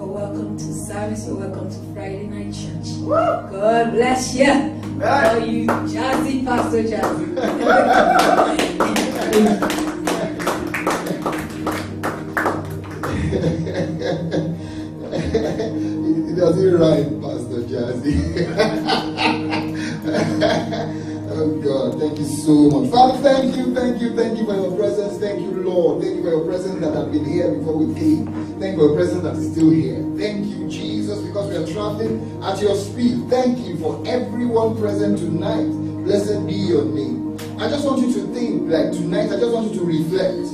welcome to service. You're welcome to Friday Night Church. God bless you. Oh, you Jazzy, Pastor Jazzy. It doesn't rhyme, Pastor Jazzy. Oh God, thank you so much. Father, thank you for your presence. Thank you, Lord. Thank you for your presence that had been here before we came. Thank you for your presence that is still here. Thank you, Jesus, because we are traveling at your speed. Thank you for everyone present tonight. Blessed be your name. I just want you to think, like tonight, I just want you to reflect.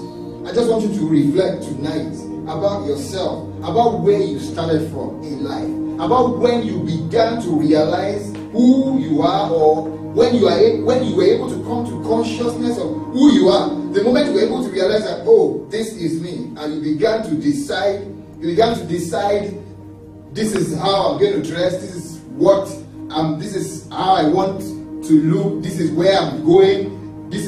I just want you to reflect tonight about yourself, about where you started from in life, about when you began to realize who you are, or when you were able to come to consciousness of who you are. The moment you were able to realize that, oh, this is me, and you began to decide, this is how I'm going to dress, this is how I want to look, this is where I'm going, it's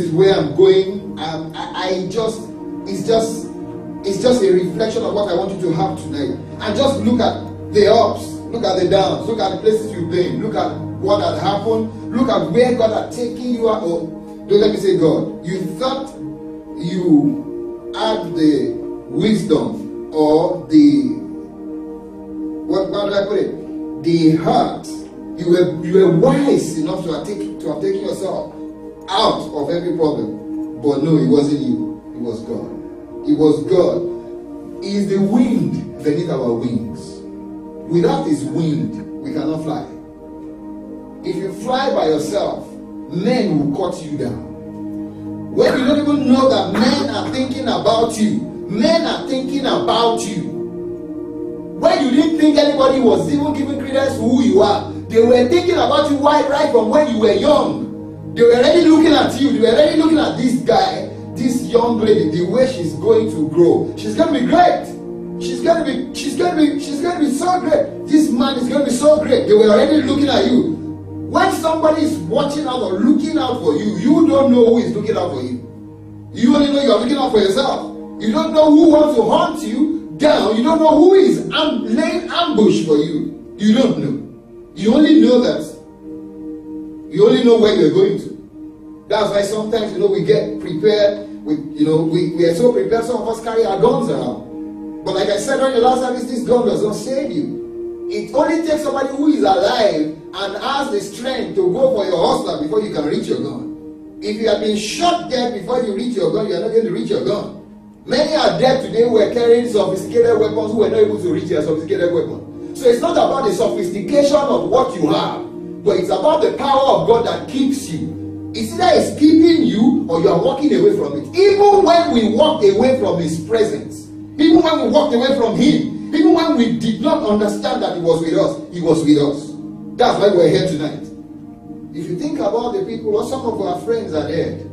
just a reflection of what I want you to have tonight. And just look at the ups, look at the downs, look at the places you've been, look at what had happened, look at where God had taken you out. Oh, don't let me say God. You thought you had the wisdom or the, how do I put it? The heart. You were wise enough to have taken yourself out of every problem. But no, it wasn't you. It was God. It was God. He is the wind beneath our wings. Without his wind, we cannot fly. If you fly by yourself, men will cut you down. When you don't even know that men are thinking about you, men are thinking about you. When you didn't think anybody was even giving credence to who you are, they were thinking about you right from when you were young. They were already looking at you. They were already looking at this guy, this young lady, the way she's going to grow. She's going to be great. She's going to be so great. This man is going to be so great. They were already looking at you. When somebody is watching out or looking out for you, you don't know who is looking out for you. You only know you are looking out for yourself. You don't know who wants to hunt you down. You don't know who is laying ambush for you. You don't know. You only know that. You only know where you're going to. That's why sometimes, we get prepared. We are so prepared. Some of us carry our guns around. But like I said on the last service, this gun does not save you. It only takes somebody who is alive and has the strength to go for your hustler before you can reach your gun. If you have been shot dead before you reach your gun, you are not going to reach your gun. Many are dead today who were carrying sophisticated weapons who were not able to reach their sophisticated weapon. So it's not about the sophistication of what you have, but it's about the power of God that keeps you. It's either it's keeping you or you are walking away from it. Even when we walked away from his presence, even when we walked away from him, even when we did not understand that he was with us, he was with us. That's why we're here tonight. If you think about the people, or some of our friends are dead.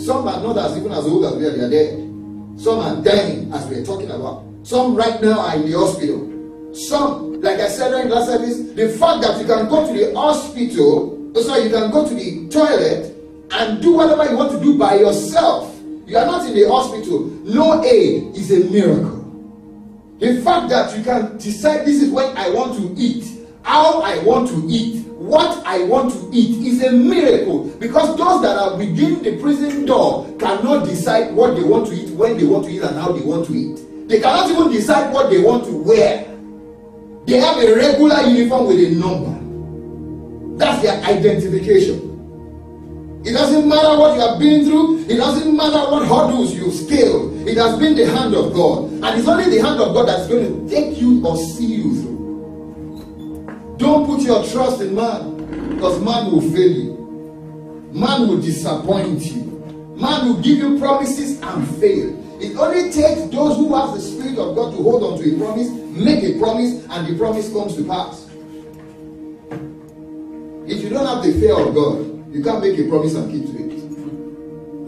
Some are not even as old as we are, they are dead. Some are dying, as we're talking about. Some right now are in the hospital. Some, like I said in last service, the fact that you can go to the hospital, you can go to the toilet and do whatever you want to do by yourself. You are not in the hospital. No aid is a miracle. The fact that you can decide this is when I want to eat, how I want to eat, what I want to eat is a miracle. Because those that are within the prison door cannot decide what they want to eat, when they want to eat, and how they want to eat. They cannot even decide what they want to wear. They have a regular uniform with a number. That's their identification. It doesn't matter what you have been through. It doesn't matter what hurdles you've scaled. It has been the hand of God. And it's only the hand of God that's going to take you or see you through. Don't put your trust in man, because man will fail you. Man will disappoint you. Man will give you promises and fail. It only takes those who have the Spirit of God to hold on to a promise, make a promise, and the promise comes to pass. If you don't have the fear of God, you can't make a promise and keep to it.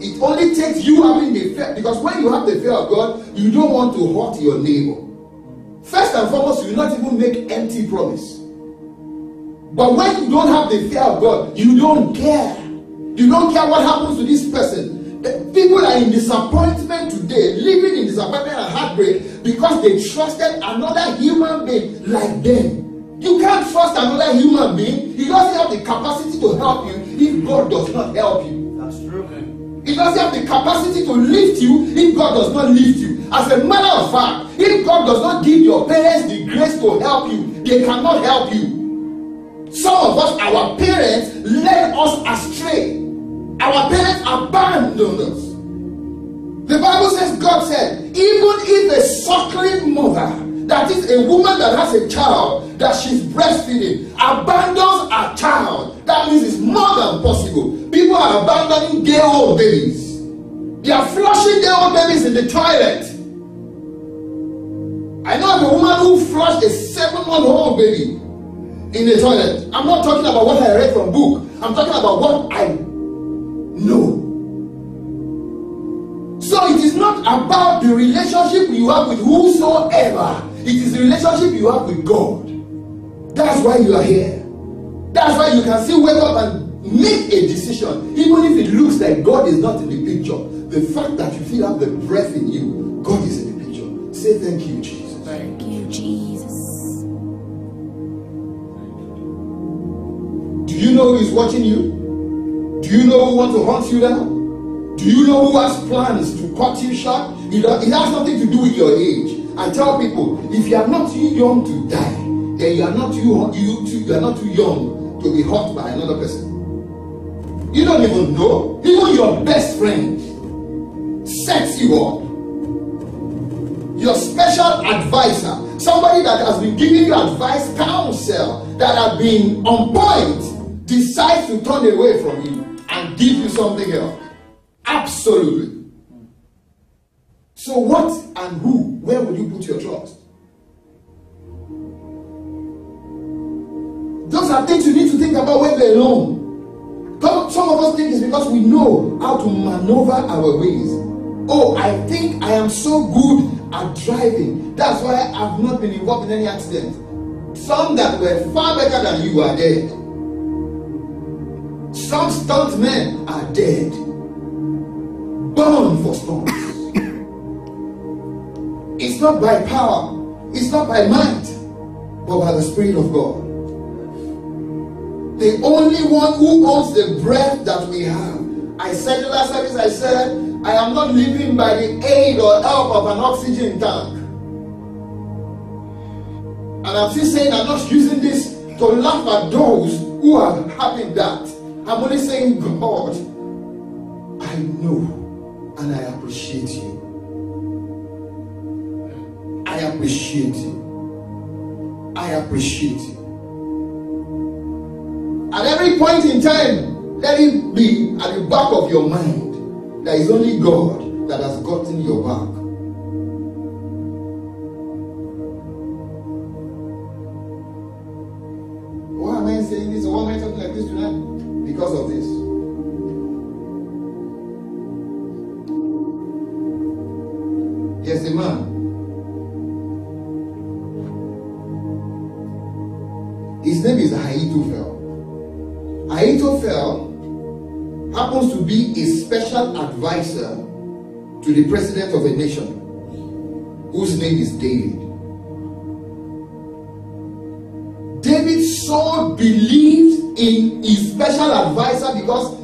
It only takes you having the fear, because when you have the fear of God, you don't want to hurt your neighbor. First and foremost, you will not even make empty promise. But when you don't have the fear of God, you don't care. You don't care what happens to this person. The People are in disappointment today, living in disappointment and heartbreak because they trusted another human being like them. You can't trust another human being. He doesn't have the capacity to help you if God does not help you. That's true. He doesn't have the capacity to lift you if God does not lift you. As a matter of fact, if God does not give your parents the grace to help you, they cannot help you. Some of us, our parents led us astray. Our parents abandoned us. The Bible says, God said, even if a suckling mother, that is a woman that has a child that she's breastfeeding, abandons her child, that means it's more than possible. People are abandoning day-old babies. They are flushing day-old babies in the toilet. I know of a woman who flushed a 7-month-old baby in the toilet. I'm not talking about what I read from book. I'm talking about what I know. So it is not about the relationship you have with whosoever. It is the relationship you have with God. That's why you are here. That's why you can still wake up and make a decision, even if it looks like God is not in the picture. The fact that you still have the breath in you, God is in the picture. Say thank you, Jesus. Thank you, Jesus. Do you know who is watching you? Do you know who wants to hunt you down? Do you know who has plans to cut you short? It has nothing to do with your age. I tell people, if you are not too young to die, then you are not too young to be hurt by another person. You don't even know. Even your best friend sets you up. Your special advisor, somebody that has been giving you advice, counsel, that have been on point, decides to turn away from you and give you something else. Absolutely. So what and who, where will you put your trust? Those are things you need to think about when you're alone. Some of us think it's because we know how to maneuver our ways. Oh, I think I am so good at driving. That's why I've not been involved in any accident. Some that were far better than you are dead. Some stunt men are dead. Born for stunts. It's not by power, it's not by might, but by the Spirit of God. The only one who owns the breath that we have. I said in last service, I said, I am not living by the aid or help of an oxygen tank. And I'm still saying I'm not using this to laugh at those who are having that. I'm only saying, God, I know and I appreciate you. I appreciate you. I appreciate you. At every point in time, let it be at the back of your mind that is only God that has gotten your back. Why am I saying this? Why am I talking like this tonight? Because of this. Yes, a man. His name is Ahithophel. Ahithophel happens to be a special advisor to the president of a nation whose name is David. David so believed in his special advisor because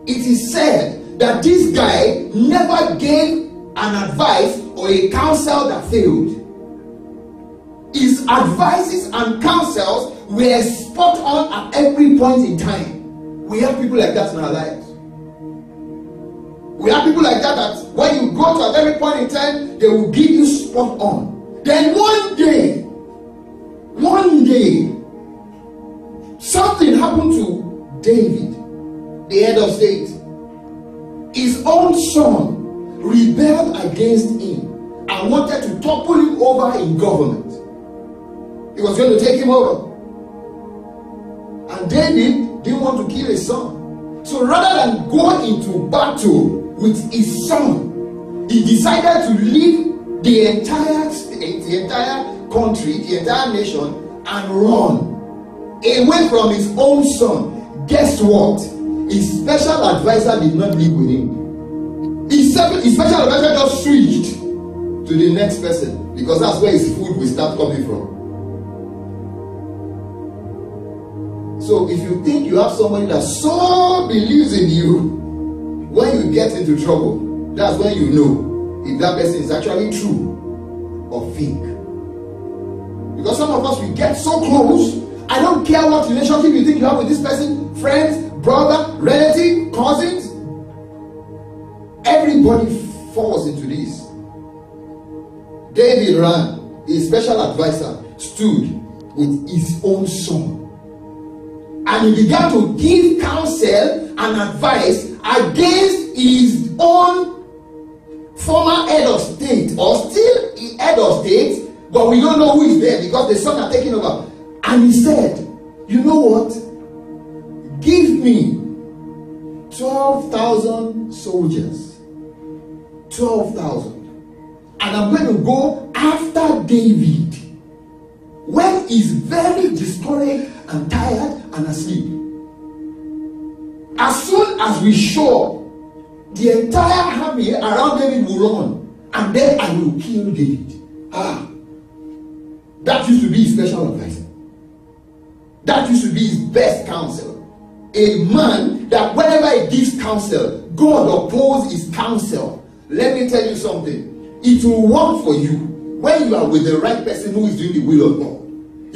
it is said that this guy never gave an advice or a counsel that failed. His advices and counsels were spot on at every point in time. We have people like that in our lives. We have people like that when you go to at every point in time, they will give you spot on. Then one day, something happened to David, the head of state. His own son rebelled against him and wanted to topple him over in government. He was going to take him over. And David didn't want to kill his son. So rather than go into battle with his son, he decided to leave the entire state, the entire country, the entire nation, and run away from his own son. Guess what? His special advisor did not live with him. his special advisor just switched to the next person, because that's where his food will start coming from. So if you think you have somebody that so believes in you, when you get into trouble, that's when you know if that person is actually true or fake. Because some of us, we get so close. I don't care what relationship you think you have with this person, friends, brother, relative, cousins. Everybody falls into this. David ran, his special advisor stood with his own son, and he began to give counsel and advice against his own former head of state, or still head of state, but we don't know who is there because the son are taking over. And he said, you know what? Give me 12,000 soldiers. 12,000. And I'm going to go after David when he's very discouraged and tired and asleep. As soon as we show up, the entire army around David will run, and then I will kill David. That used to be his special advisor. That used to be his best counselor. A man that whenever he gives counsel, God opposes his counsel. Let me tell you something. It will work for you when you are with the right person who is doing the will of God.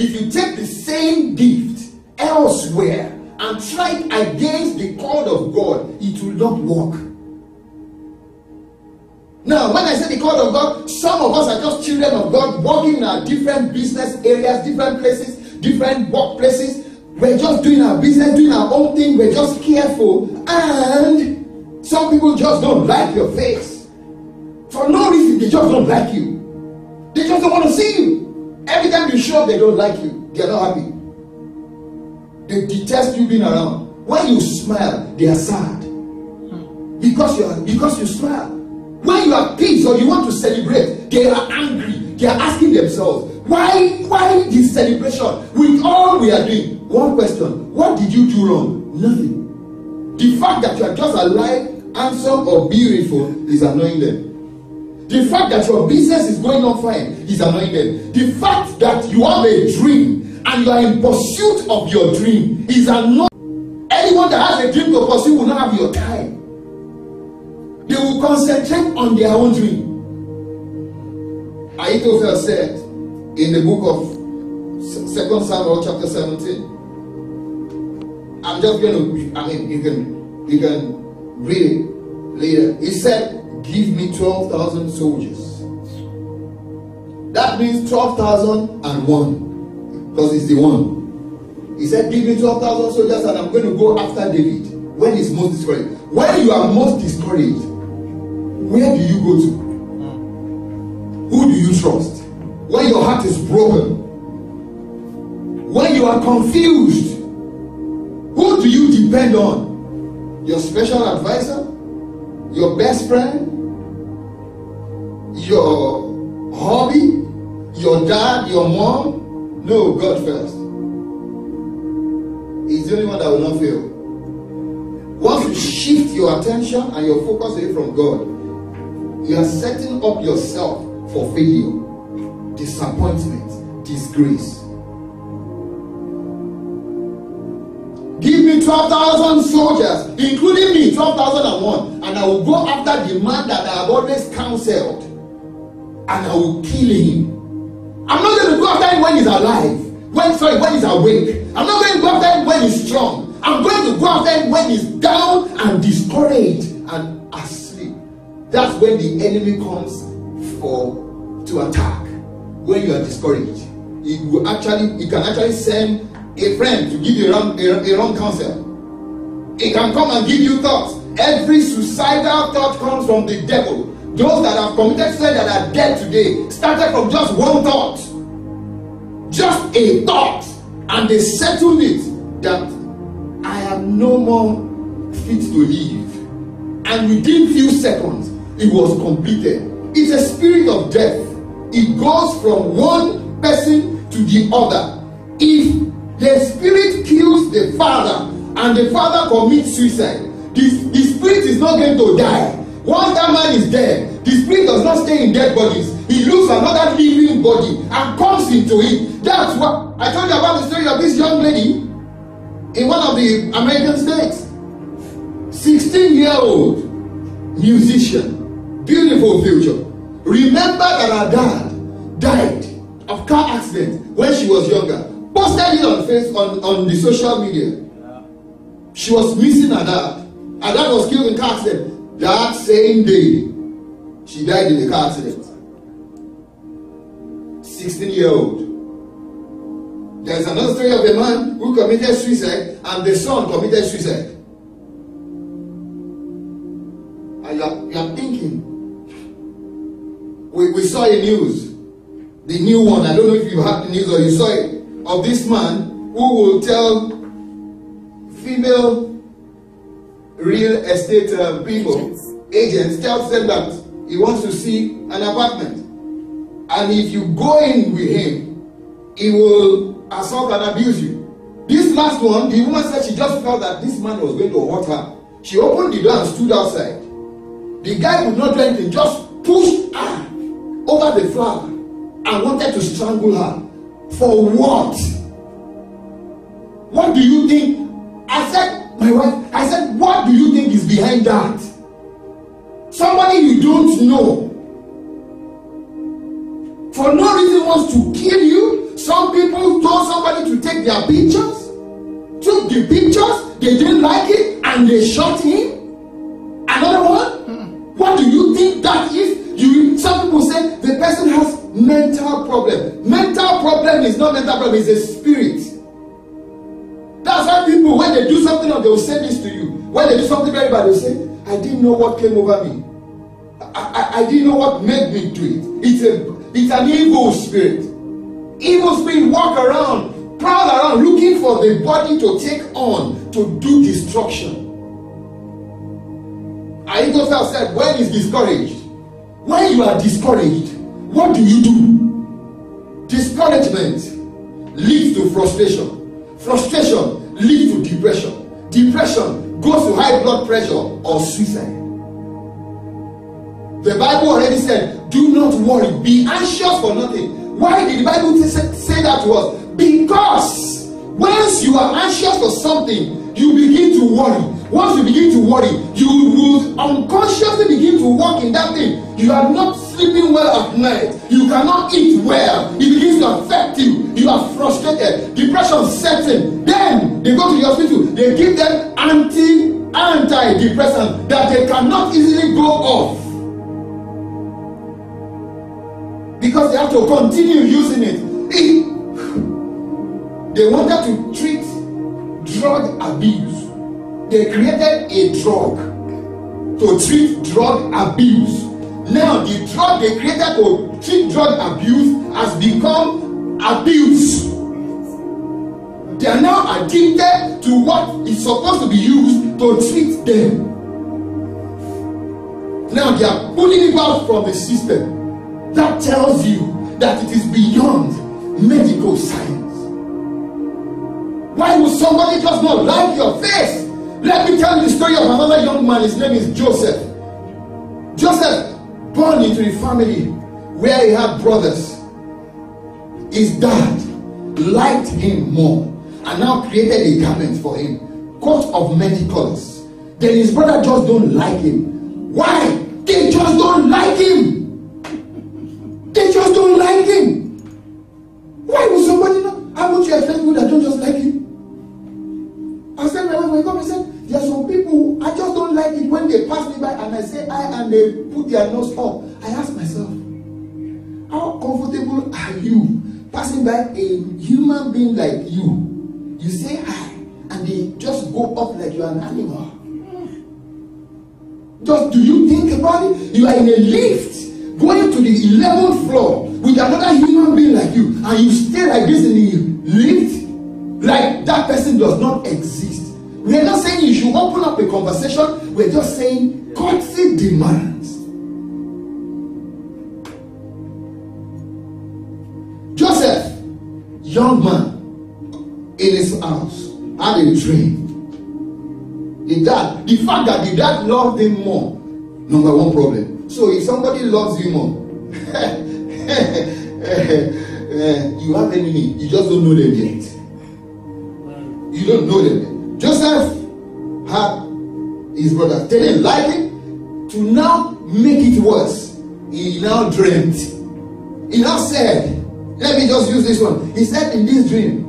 If you take the same gift elsewhere and try it against the call of God, it will not work. Now, when I say the call of God, some of us are just children of God, working in our different business areas, different places, different workplaces. We're just doing our business, doing our own thing. We're just careful. And some people just don't like your face. For no reason, they just don't like you. They just don't want to see you. Every time you show up, they don't like you. They're not happy. They detest you being around. When you smile, they are sad. Because you smile. When you are peace or you want to celebrate, they are angry. They are asking themselves, why this celebration with all we are doing? One question: what did you do wrong? Nothing. The fact that you are just alive, handsome, or beautiful is annoying them. The fact that your business is going on fine is annoying them. The fact that you have a dream and you are in pursuit of your dream is annoying. Anyone that has a dream to pursue will not have your time. They will concentrate on their own dream. Ahithophel said in the book of 2 Samuel chapter 17. I'm just going to, you can read it later. He said, give me 12,000 soldiers. That means 12,001, because it's the one. He said, give me 12,000 soldiers and I'm going to go after David when he's most discouraged. When you are most discouraged, where do you go to? Who do you trust? When your heart is broken, when you are confused, who do you depend on? Your special advisor? Your best friend? Your hobby? Your dad? Your mom? No, God first. He's the only one that will not fail. Once you shift your attention and your focus away from God, you are setting up yourself for failure, disappointment, disgrace. Give me 12,000 soldiers, including me, 12,001, and I will go after the man that I have always counseled, and I will kill him. I'm not going to go after him when he's alive, when he's awake. I'm not going to go after him when he's strong. I'm going to go after him when he's down and discouraged and asleep. That's when the enemy comes to attack. When you are discouraged, he can actually send a friend to give you a wrong counsel. It can come and give you thoughts. Every suicidal thought comes from the devil. Those that have committed suicide that are dead today started from just one thought, just a thought, and they settled it that I am no more fit to live, and within few seconds it was completed. It's a spirit of death. It goes from one person to the other. If the spirit kills the father and the father commits suicide, the spirit is not going to die. Once that man is dead, the spirit does not stay in dead bodies. He loses another living body and comes into it. That's what I told you about the story of this young lady in one of the American states. 16-year-old musician, beautiful future. Remember that her dad died of car accident when she was younger. Posted it on the social media. She was missing her dad. Her dad was killed in car accident. That same day, she died in a car accident. 16-year-old. There's another story of a man who committed suicide and the son committed suicide. And you are thinking, we saw a news, the new one, I don't know if you heard the news or you saw it, of this man who will tell female real estate people, agents, tells them that he wants to see an apartment. And if you go in with him, he will assault and abuse you. This last one, the woman said she just felt that this man was going to hurt her. She opened the door and stood outside. The guy could not do anything, just pushed her over the floor and wanted to strangle her. For what? What do you think? I said, my wife, I said, what do you think is behind that? Somebody you don't know, for no reason wants to kill you. Some people told somebody to take their pictures, took the pictures, they didn't like it, and they shot him. Another one, what do you think that is? Some people say the person has mental problem. Mental problem is not mental problem, it's a spirit. That's why people, when they do something, they will say this to you. When they do something very bad, they will say, I didn't know what came over me. I didn't know what made me do it. It's an evil spirit. Evil spirit walk around, prowl around, looking for the body to take on, to do destruction. Ahithophel said, when he's discouraged, when you are discouraged, what do you do? Discouragement leads to frustration. Frustration leads to depression. Depression goes to high blood pressure or suicide. The Bible already said, do not worry, be anxious for nothing. Why did the Bible say that to us? Because once you are anxious for something, you begin to worry. Once you begin to worry, you will unconsciously begin to walk in that thing. You are not sleeping well at night. You cannot eat well. It begins to affect you. You are frustrated. Depression sets in. Then they go to the hospital. They give them antidepressant that they cannot easily go off, because they have to continue using it. They wanted to treat drug abuse. They created a drug to treat drug abuse. Now the drug they created to treat drug abuse has become abuse. They are now addicted to what is supposed to be used to treat them. Now they are pulling it out from the system. That tells you that it is beyond medical science. Why would somebody just not like your face? Let me tell you the story of another young man. His name is Joseph. Joseph, born into a family where he had brothers. His dad liked him more and now created a garment for him, coat of many colors. Then his brother just don't like him. Why? They just don't like him. They just don't like him. Why would somebody know? How would you expect people that don't just like him? I said, when we come, I said, there are some people, I just don't like it when they pass me by and I say hi and they put their nose up. I ask myself, how comfortable are you passing by a human being like you? You say hi and they just go up like you're an animal. Just do you think about it? You are in a lift going to the 11th floor with another human being like you, and you stay like this in the lift like that person does not exist. We are not saying you should open up a conversation. We are just saying courtesy demands. Joseph, young man in his house, had a dream. The fact that the dad loved him more Number one problem. So if somebody loves you more, you have enemy, you just don't know them yet. You don't know them yet. Joseph had his brothers. They didn't like it. To now make it worse, he now dreamt. He now said, let me just use this one. He said in this dream,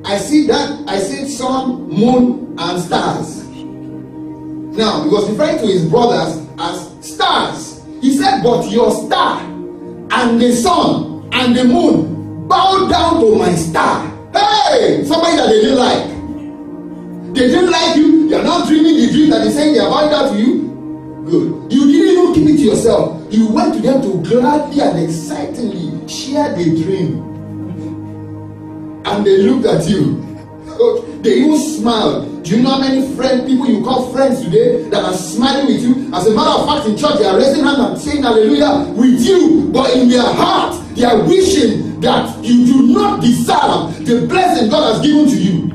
I see sun, moon, and stars. Now, he was referring to his brothers as stars. He said, but your star and the sun and the moon bow down to my star. Hey, somebody that they didn't like. They didn't like you. They are not dreaming the dream that they saying they are bowing down to you. Good. You didn't even keep it to yourself. You went to them to gladly and excitingly share the dream. And they looked at you. They even smiled. Do you know how many people you call friends today that are smiling with you? As a matter of fact, in church they are raising hands and saying hallelujah with you, but in their heart they are wishing that you do not deserve the blessing God has given to you.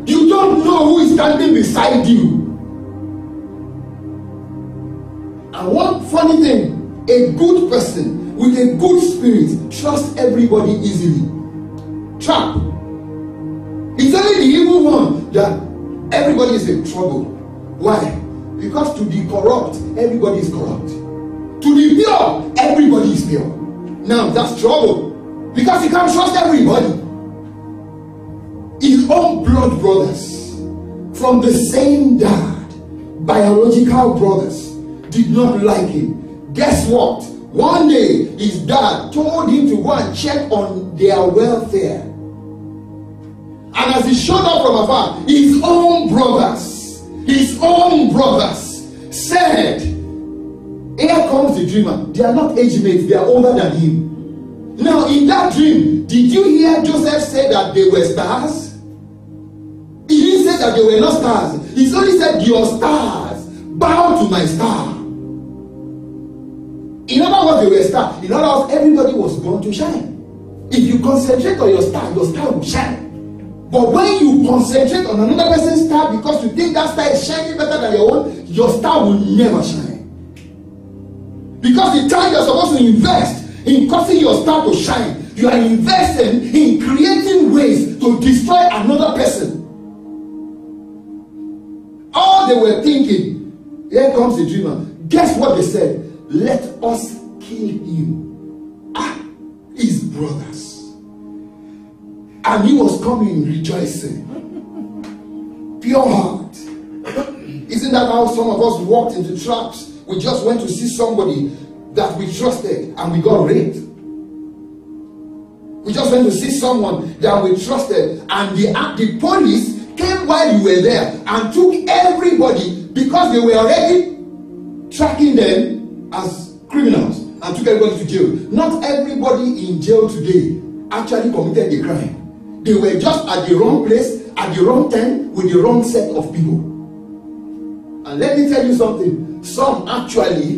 You don't know who is standing beside you. And one funny thing, a good person with a good spirit trusts everybody easily. Trap. It's only the evil one that everybody is in trouble. Why? Because to be corrupt, everybody is corrupt. To be pure, everybody is pure. Now that's trouble. Because you can't trust everybody. His own blood brothers from the same dad, biological brothers, did not like him. Guess what? One day his dad told him to go and check on their welfare. And as he showed up from afar, his own brothers said, here comes the dreamer. They are not age mates, they are older than him. Now in that dream, did you hear Joseph say that they were stars? He didn't say that they were not stars. He only said, your stars bow to my star. In other words, they were stars. In other words, everybody was born to shine. If you concentrate on your star will shine. But when you concentrate on another person's star because you think that star is shining better than your own, your star will never shine. Because the time you're supposed to invest in causing your star to shine, you are investing in creating ways to destroy another person. All they were thinking, here comes the dreamer. Guess what they said? Let us kill him. His brothers. And he was coming rejoicing. Pure heart. Isn't that how some of us walked into traps? We just went to see somebody that we trusted and we got raped. We just went to see someone that we trusted and the police came while you were there and took everybody because they were already tracking them as criminals and took everybody to jail. Not everybody in jail today actually committed the crime. They were just at the wrong place, at the wrong time, with the wrong set of people. And let me tell you something. Some actually,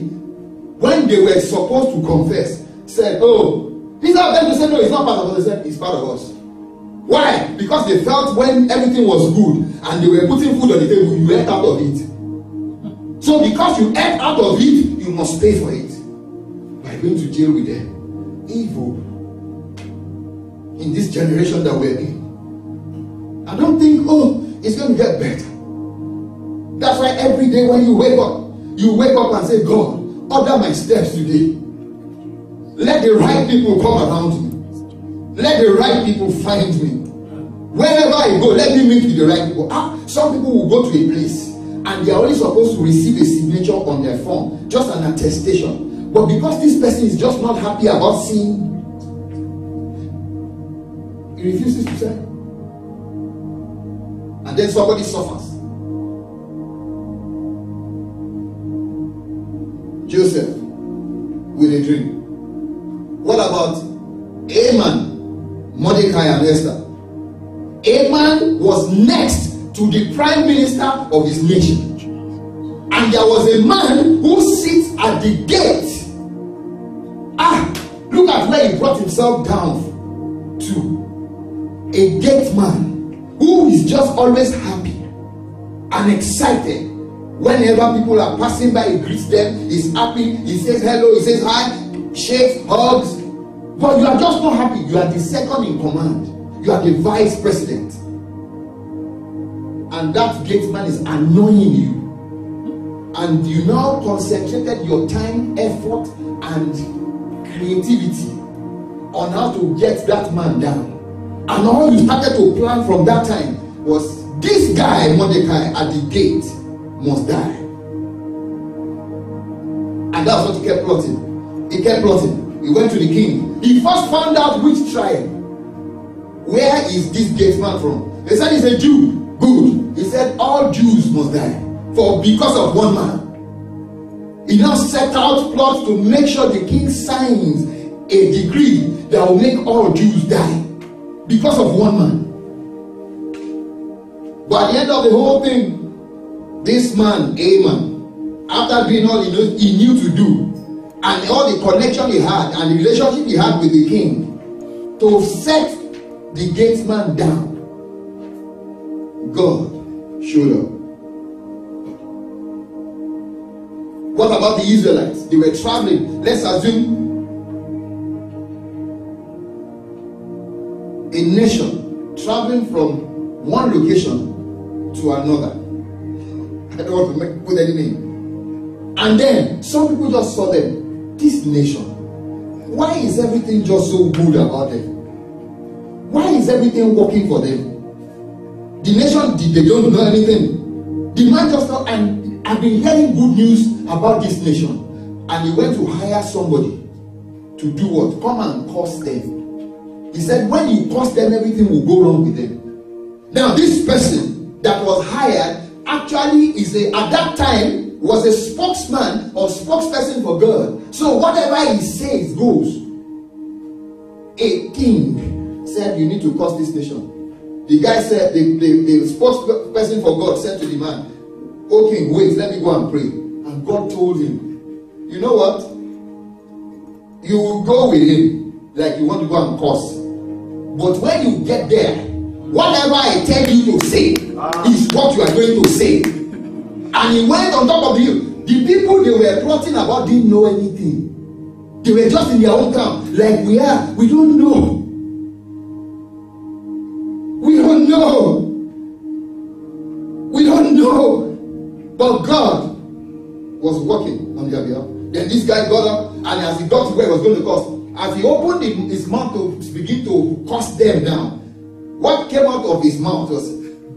when they were supposed to confess, said, oh, these are them to say, no, it's not part of us. They said, it's part of us. Why? Because they felt when everything was good and they were putting food on the table, you ate out of it. So because you ate out of it, you must pay for it by going to jail with them. Evil in this generation that we're in. I don't think, oh, it's going to get better. That's why every day when you wake up and say, God, order my steps today. Let the right people come around me. Let the right people find me. Wherever I go, let me meet with the right people. Some people will go to a place and they are only supposed to receive a signature on their form, just an attestation. But because this person is just not happy about seeing, he refuses to sign. And then somebody suffers. Joseph with a dream. What about Haman, Mordecai, and Esther? Haman was next to the prime minister of his nation. And there was a man who sits at the gate. Look at where he brought himself down to. A gate man who is just always happy and excited Whenever people are passing by, he greets them, he's happy, he says hello, he says hi, shakes, hugs. But you are just not happy. You are the second in command. You are the vice president. And that gate man is annoying you. And you now concentrated your time, effort, and creativity on how to get that man down. And all you started to plan from that time was this guy, Mordecai, at the gate must die. And that's what he kept plotting. He kept plotting. He went to the king. He first found out which tribe. Where is this gate man from? They said he's a Jew. Good. He said all Jews must die. For because of one man. He now set out plots to make sure the king signs a decree that will make all Jews die. Because of one man. But at the end of the whole thing, this man, Haman, after doing all he knew to do, and all the connection he had and the relationship he had with the king, to set the gate man down, God showed up. What about the Israelites? They were traveling. Let's assume a nation traveling from one location to another. I don't want to put any name. And then some people just saw them. This nation, why is everything just so good about them? Why is everything working for them? The nation, they don't know anything. The man just thought, and I've been hearing good news about this nation. And he went to hire somebody to do what? Come and curse them. He said, when you curse them, everything will go wrong with them. Now, this person that was hired actually at that time, was a spokesman or spokesperson for God. So whatever he says goes. A king said, you need to curse this nation. The guy said, the spokesperson for God said to the man, "Oh king, wait, let me go and pray." And God told him, you know what? You will go with him like you want to go and curse. But when you get there, whatever I tell you to say is what you are going to say. And he went on top of the hill. The people they were plotting about didn't know anything. They were just in their own camp. Like we are. We don't know. We don't know. We don't know. But God was working on their behalf. Then this guy got up, and as he got to where he was going to curse, as he opened his mouth to begin to curse them down, what came out of his mouth was,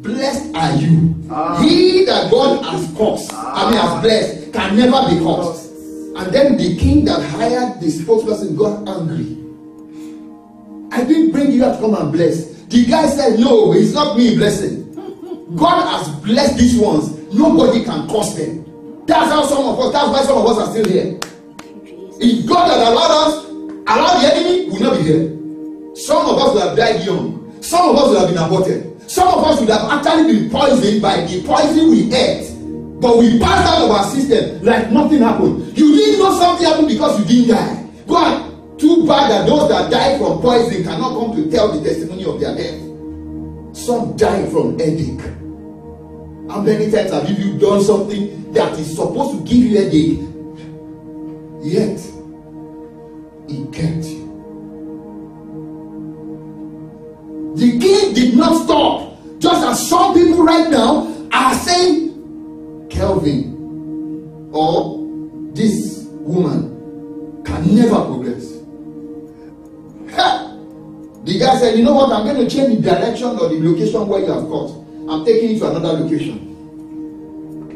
"Blessed are you. He that God has cursed, has blessed, can never be cursed." And then the king that hired the spokesperson got angry. "I didn't bring you out to come and bless." The guy said, "No, it's not me blessing. God has blessed these ones. Nobody can curse them." That's why some of us are still here. If God had allowed the enemy, we would not be here. Some of us would have died young. Some of us would have been aborted. Some of us would have actually been poisoned by the poison we ate. But we passed out of our system like nothing happened. You didn't know something happened because you didn't die. God, too bad that those that died from poison cannot come to tell the testimony of their death. Some died from headache. How many times have you done something that is supposed to give you headache, yet he kept you? The king did not stop. Just as some people right now are saying, Kelvin or this woman can never progress. The guy said, "You know what? I'm going to change the direction or the location where you have got. I'm taking you to another location."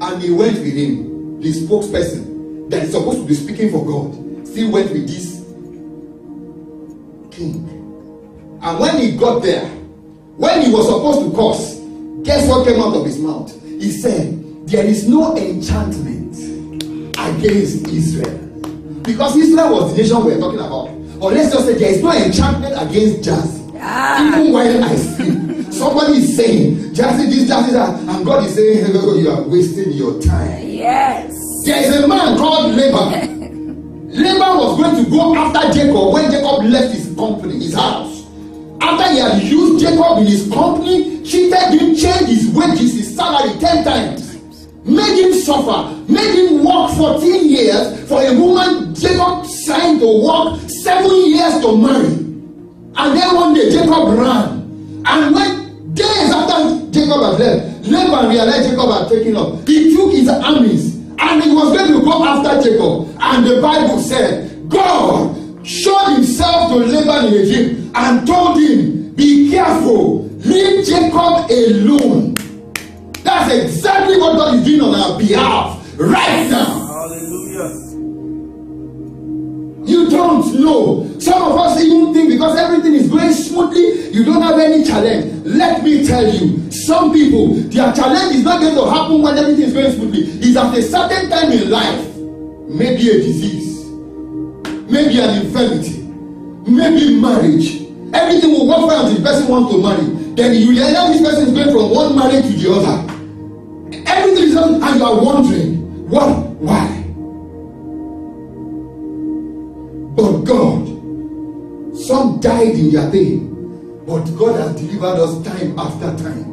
And he went with him. The spokesperson that is supposed to be speaking for God still went with this king. And when he got there, when he was supposed to curse, guess what came out of his mouth? He said, "There is no enchantment against Israel." Because Israel was the nation we were talking about. Or let's just say there is no enchantment against Jazzy. Even while I sleep, somebody is saying, "Jazzy this, Jazzy that," and God is saying, "Hello, you are wasting your time." Yes. There is a man called Laban. Laban was going to go after Jacob when Jacob left his company, his house. After he had used Jacob in his company, cheated him, changed his wages, his salary 10 times. made him suffer, made him work 14 years for a woman Jacob signed to work 7 years to marry. And then one day Jacob ran. And when days after Jacob had left, Laban realized Jacob had taken up. He took his armies and he was going to go after Jacob. And the Bible said, God showed himself to Laban in Egypt and told him, be careful, leave Jacob alone. That's exactly what God is doing on our behalf right now. Hallelujah. You don't know. Some of us even think because everything is going smoothly, you don't have any challenge. Let me tell you, some people, their challenge is not going to happen when everything is going smoothly. It's at a certain time in life. Maybe a disease, maybe an infirmity, maybe marriage. Everything will work well until the person wants to marry. Then you realize this person is going from one marriage to the other. Everything is on, and you are wondering, what? Why? But God, some died in their pain, but God has delivered us time after time.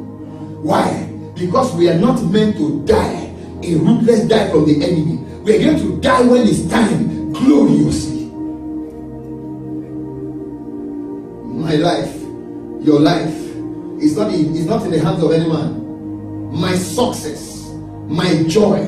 Why? Because we are not meant to die a ruthless death from the enemy. We are going to die when it's time, gloriously. My life, your life, is not in the hands of any man. My success, my joy,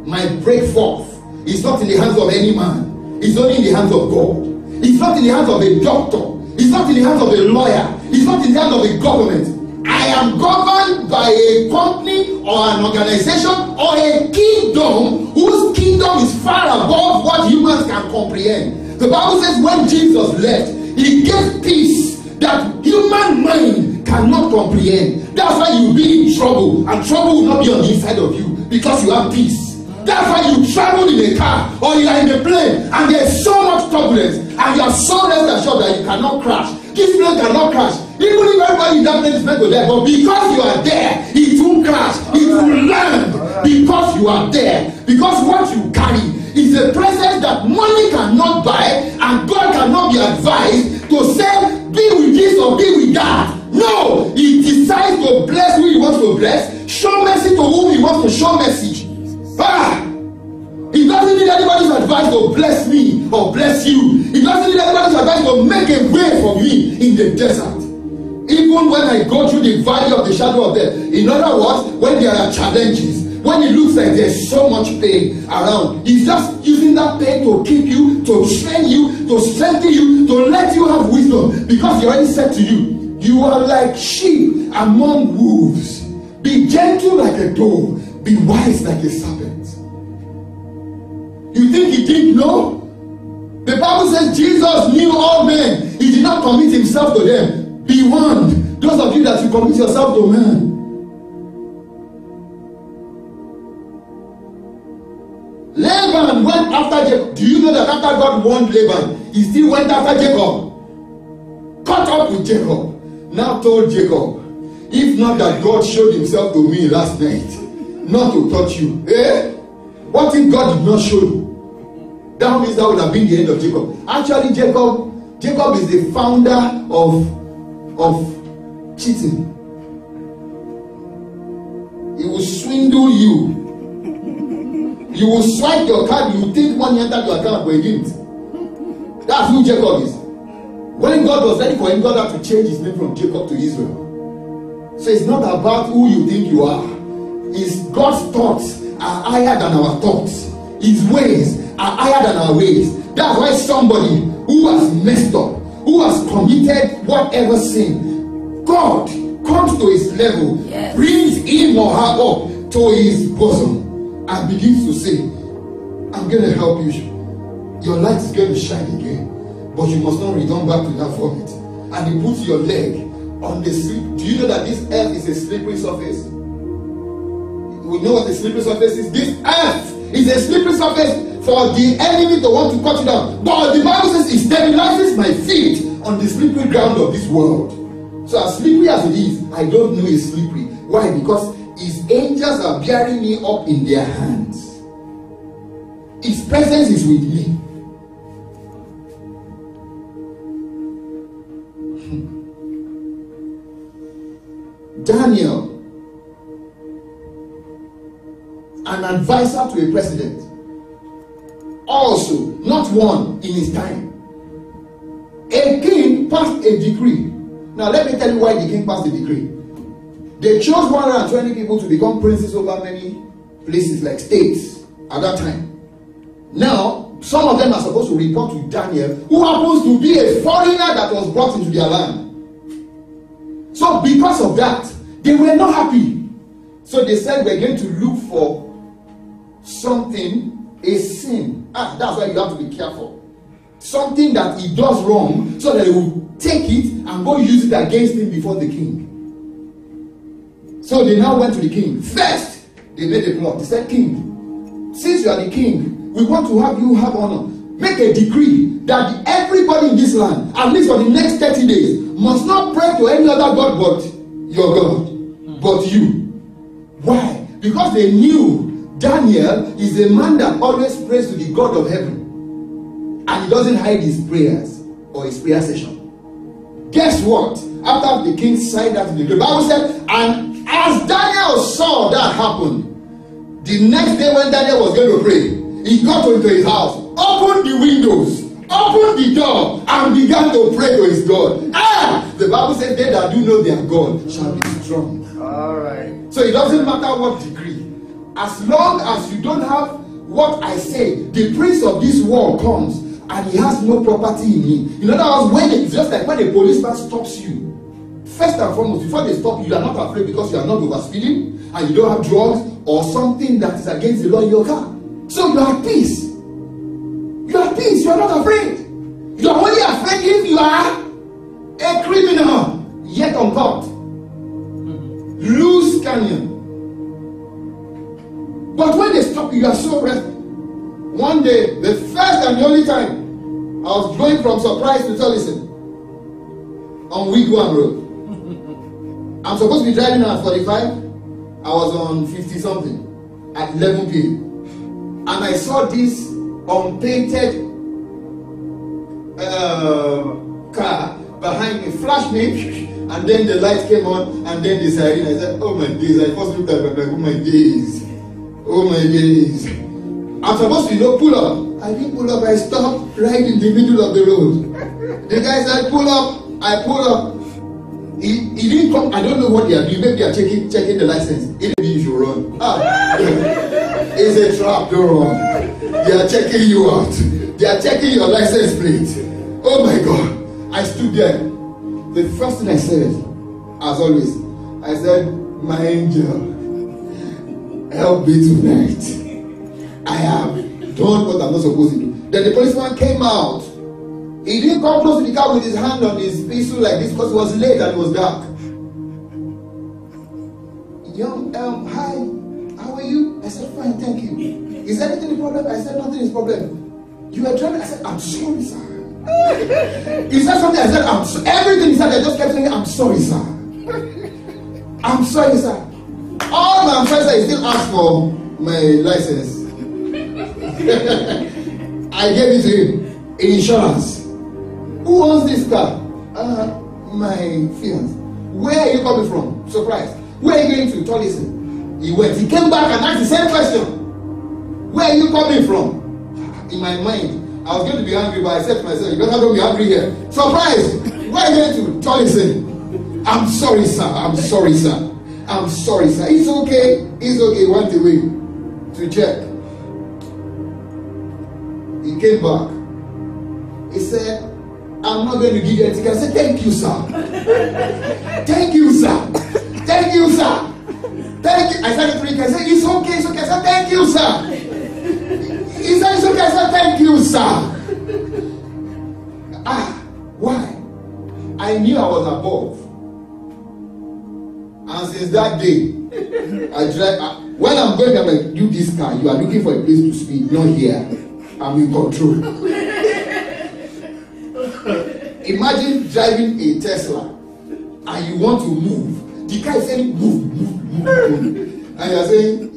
my break forth is not in the hands of any man. It's only in the hands of God. It's not in the hands of a doctor. It's not in the hands of a lawyer. It's not in the hands of a government. I am governed by a company or an organization or a kingdom whose kingdom is far above what humans can comprehend. The Bible says when Jesus left, he gave peace that human mind cannot comprehend. That's why you'll be in trouble, and trouble will not be on the inside of you because you have peace. That's why you travel in a car or you are in a plane and there's so much turbulence and you are so rest assured that you cannot crash. This plane cannot crash. Even if everybody in that plane is meant to die, but because you are there, it won't crash. It will land because you are there. Because what you carry is a presence that money cannot buy, and God cannot be advised to say, be with this or be with that. No, he decides to bless who he wants to bless, show mercy to whom he wants to show mercy. He doesn't need anybody's advice to bless me or bless you. He doesn't need anybody's advice to make a way for me in the desert. Even when I go through the valley of the shadow of death, in other words, when there are challenges, when it looks like there's so much pain around, he's just using that pain to keep you, to train you, to strengthen you, to let you have wisdom. Because he already said to you, you are like sheep among wolves. Be gentle like a dove, be wise like a serpent. You think he didn't know? The Bible says Jesus knew all men. He did not commit himself to them. Be warned, those of you that you commit yourself to man. Laban went after Jacob. Do you know that after God warned Laban, he still went after Jacob? Caught up with Jacob. Now told Jacob, if not that God showed himself to me last night, not to touch you. Eh? What if God did not show you? That means that would have been the end of Jacob. Actually, Jacob is the founder of cheating. He will swindle you. You will swipe your card, you think money entered your account, but it didn't. That's who Jacob is. When God was ready for him, God had to change his name from Jacob to Israel. So it's not about who you think you are. It's God's thoughts are higher than our thoughts. His ways are higher than our ways. That's why somebody who has messed up, who has committed whatever sin, God comes to his level, yes, brings him or her up to his bosom, and begins to say, I'm going to help you. Your light is going to shine again, but you must not return back to that vomit. And he puts your leg on the slip. Do you know that this earth is a slippery surface? We know what the slippery surface is. This earth is a slippery surface for the enemy to want to cut it down. But the Bible says it stabilizes my feet on the slippery ground of this world. So as slippery as it is, I don't know it's slippery. Why? Because his angels are bearing me up in their hands. His presence is with me. Daniel advisor to a president. Also, not one in his time. A king passed a decree. Now let me tell you why the king passed the decree. They chose 120 people to become princes over many places like states at that time. Now, some of them are supposed to report to Daniel, who happens to be a foreigner that was brought into their land. So because of that, they were not happy. So they said we're going to look for something, a sin. That's why you have to be careful. Something that he does wrong, so that they will take it and go use it against him before the king. So they now went to the king. First, they made a plot. They said, King, since you are the king, we want to have you have honor. Make a decree that everybody in this land, at least for the next 30 days, must not pray to any other god but your God, but you. Why? Because they knew Daniel is a man that always prays to the God of heaven. And he doesn't hide his prayers or his prayer session. Guess what? After the king signed that, the Bible said, and as Daniel saw that happen, the next day when Daniel was going to pray, he got into his house, opened the windows, opened the door, and began to pray to his God. The Bible said, they that do know their God shall be strong. All right. So it doesn't matter what degree. As long as you don't have what I say, the prince of this world comes and he has no property in him. In other words, it's just like when a policeman stops you. First and foremost, before they stop you, you are not afraid because you are not overspeeding and you don't have drugs or something that is against the law in your car. So you are at peace. You are at peace. You are not afraid. You are only afraid if you are a criminal yet uncaught. Loose canyon. But when they stop you, you are so rested. One day, the first and the only time, I was going from Surprise to Tolleson on Wigwam Road. I'm supposed to be driving at 45. I was on 50 something at 11 p.m. And I saw this unpainted car behind me, flashed me, and then the light came on, and then the siren. I said, oh my days. I first looked at it like, oh my days. Oh my days. I'm supposed to pull up. I didn't pull up. I stopped right in the middle of the road. The guy said, pull up. I pull up. He didn't come. I don't know what they are doing. Maybe they are checking the license. Maybe you should run. It's a trap. Don't run. They are checking you out. They are checking your license plate. Oh my God. I stood there. The first thing I said, as always, I said, my angel, help me tonight. I have done what I'm not supposed to do. Then the policeman came out. He didn't come close to the car with his hand on his pistol like this because it was late and it was dark. Hi, how are you? I said, fine, thank you. Is anything the problem? I said, nothing is problem. You are driving? I said, I'm sorry, sir. He said something, I said, I'm sorry. Everything he said, I just kept saying, I'm sorry, sir. I'm sorry, sir. All my friends, I still ask for my license. I gave it to him. Insurance. Who owns this car? My fiance. Where are you coming from? Surprise. Where are you going to? Tolleson. He went. He came back and asked the same question. Where are you coming from? In my mind, I was going to be angry, but I said to myself, you better don't be angry here. Surprise! Where are you going to? Tolleson. I'm sorry, sir. I'm sorry, sir. I'm sorry, sir. It's okay. It's okay. He went away to check. He came back. He said, I'm not going to give you a ticket. I said, thank you, sir. Thank you, sir. Thank you, sir. Thank you. I said, I said, it's okay, it's okay. I said, thank you, sir. He said, it's okay. I said, thank you, sir. Why? I knew I was above. And since that day, I drive. When I'm going, I'm like, you this car, you are looking for a place to speed, not here. I'm in control. Imagine driving a Tesla and you want to move. The car is saying, move. And you're saying,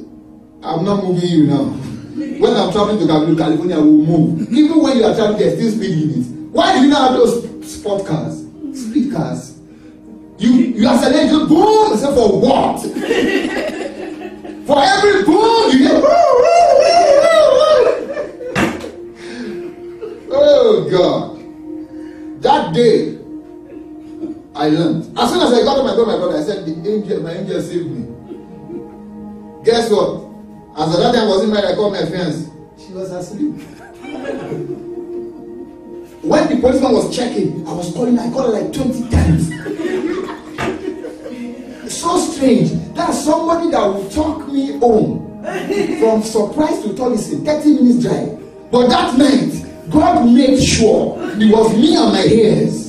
I'm not moving you now. When I'm traveling to California, I will move. Even when you are traveling, there's still speed limits. Why do you not have those sport cars? Speed cars. You accelerate, boom! I said, for what? For every boom, you hear boom! I learned. As soon as I got to my brother, I said, my angel saved me. Guess what? As at that time I was in married, I called my fiance. She was asleep. When the policeman was checking, I called her like 20 times. It's so strange. That's somebody that will talk me home from Surprise to Tolleson, 30 minutes drive. But that night, God made sure it was me and my ears.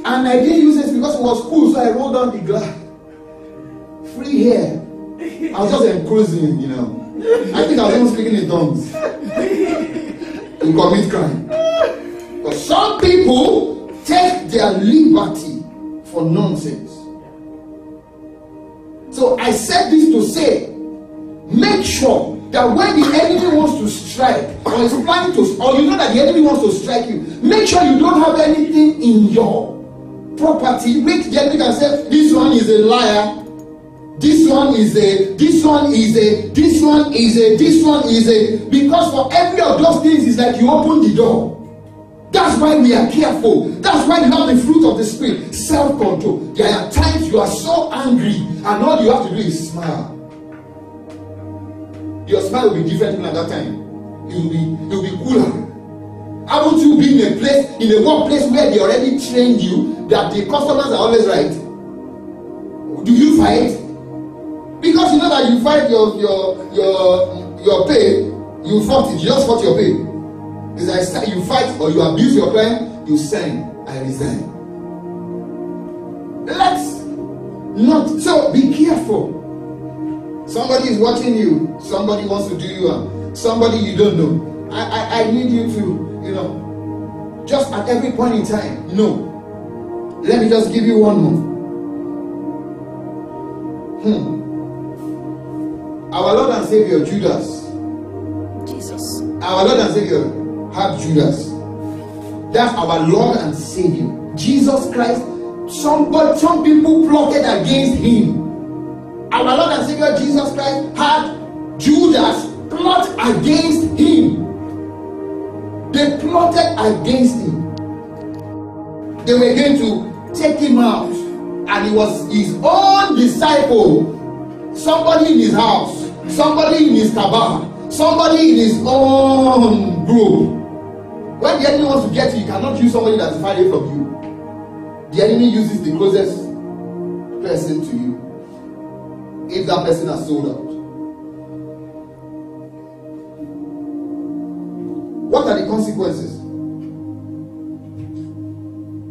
And I didn't use it because it was cool, so I rolled down the glass. Free hair. I was just enclosing, you know. I think I was even speaking in tongues. To commit crime. But some people take their liberty for nonsense. So I said this to say, make sure that when the enemy wants to strike, or is planning to, or you know that the enemy wants to strike you, make sure you don't have anything in your property which the enemy can say, this one is a liar, this one is a, this one is a, this one is a, this one is a, because for every of those things it's like you open the door. That's why we are careful. That's why you have the fruit of the Spirit, self-control. There are times you are so angry and all you have to do is smile. Your smile will be different at that time. It will be cooler. Haven't you been in a workplace where they already trained you that the customers are always right? Do you fight? Because you know that you fight your pay, you fought it. You just fought your pay. It's like you fight or you abuse your client, you sign, I resign. Let's not. So be careful. Somebody is watching you. Somebody wants to do you harm. Somebody you don't know. I need you to, you know, just at every point in time. No. Let me just give you one more. Our Lord and Savior Judas. Jesus. Our Lord and Savior had Judas. That's our Lord and Savior. Jesus Christ. Some people plotted against him. Our Lord and Savior Jesus Christ had Judas plot against him. They plotted against him. They were going to take him out, and he was his own disciple. Somebody in his house, somebody in his cabal, somebody in his own group. When the enemy wants to get you, you cannot use somebody that's far away from you. The enemy uses the closest person to you. If that person has sold out. What are the consequences?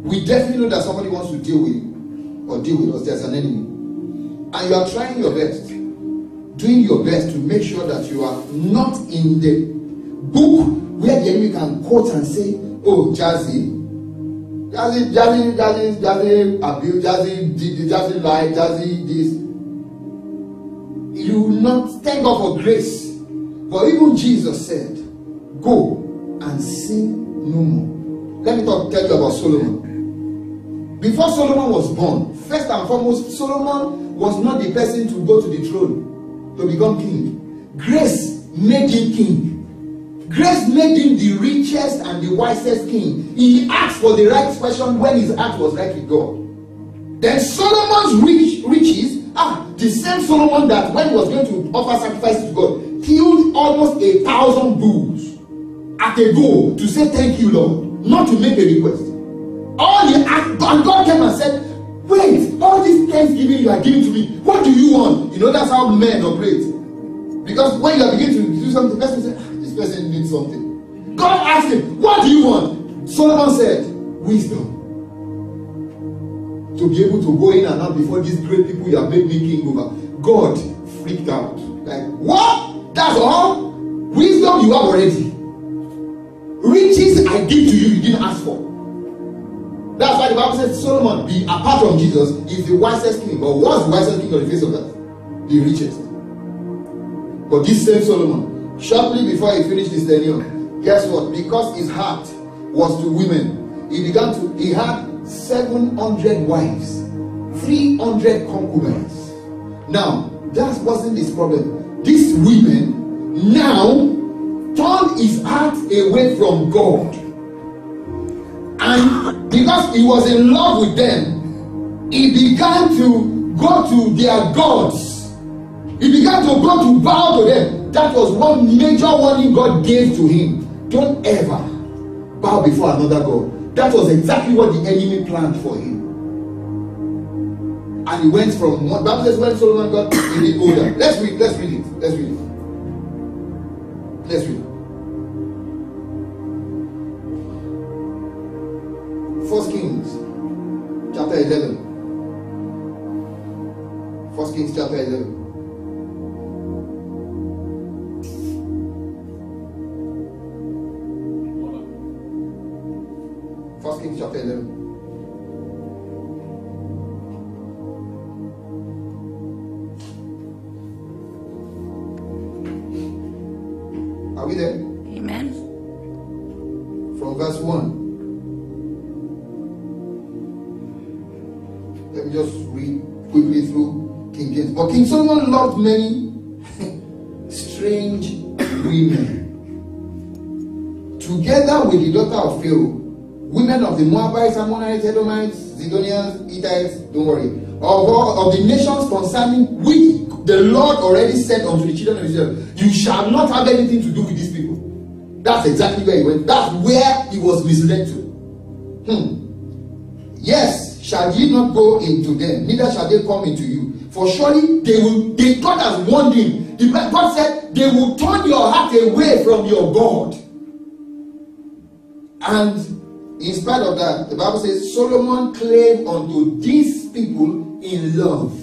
We definitely know that somebody wants to deal with you or deal with us. There's an enemy. And you are trying your best, doing your best to make sure that you are not in the book where the enemy can quote and say, oh, Jazzy abuse, Jazzy lie, Jazzy this. You will not thank God for grace. But even Jesus said, go and sin no more. Let me tell you about Solomon. Before Solomon was born, first and foremost, Solomon was not the person to go to the throne to become king. Grace made him king. Grace made him the richest and the wisest king. He asked for the right question when his heart was right with God. Then Solomon's riches, the same Solomon that when he was going to offer sacrifices to God, killed almost 1,000 bulls at a go to say thank you, Lord, not to make a request. All he asked, and God came and said, wait, all this thanksgiving you are giving to me, what do you want? You know, that's how men operate. Because when you are beginning to do something, the person says, this person needs something. God asked him, what do you want? Solomon said, wisdom. To be able to go in and out before these great people you have made me king over. God freaked out. Like, what? That's all? Wisdom you have already. Riches I give to you, you didn't ask for. That's why the Bible says Solomon, apart from Jesus, is the wisest king, or was the wisest king on the face of earth. The richest. But this same Solomon, shortly before he finished his tenure, guess what? Because his heart was to women, he had 700 wives, 300 concubines. Now, that wasn't his problem. These women now turned his heart away from God. And because he was in love with them, he began to go to their gods. He began to go to bow to them. That was one major warning God gave to him. Don't ever bow before another god. That was exactly what the enemy planned for him. And he went from one. Bible says when Solomon got in the older. Let's read it. Let's read it. Let's read it. 1 Kings chapter 11. 1 Kings chapter 11. First Kings chapter 11. Are we there? Amen. From verse 1. Let me just read quickly through King James. But King Solomon loved many strange women, together with the daughter of Pharaoh, women of the Moabites, Ammonites, Edomites, Zidonians, Hittites, don't worry, of the nations concerning which the Lord already said unto the children of Israel, you shall not have anything to do with these people. That's exactly where he went. That's where he was misled to. Yes, shall ye not go into them, neither shall they come into you. For surely God has warned him. God said, they will turn your heart away from your God. And in spite of that, the Bible says Solomon clave unto these people in love.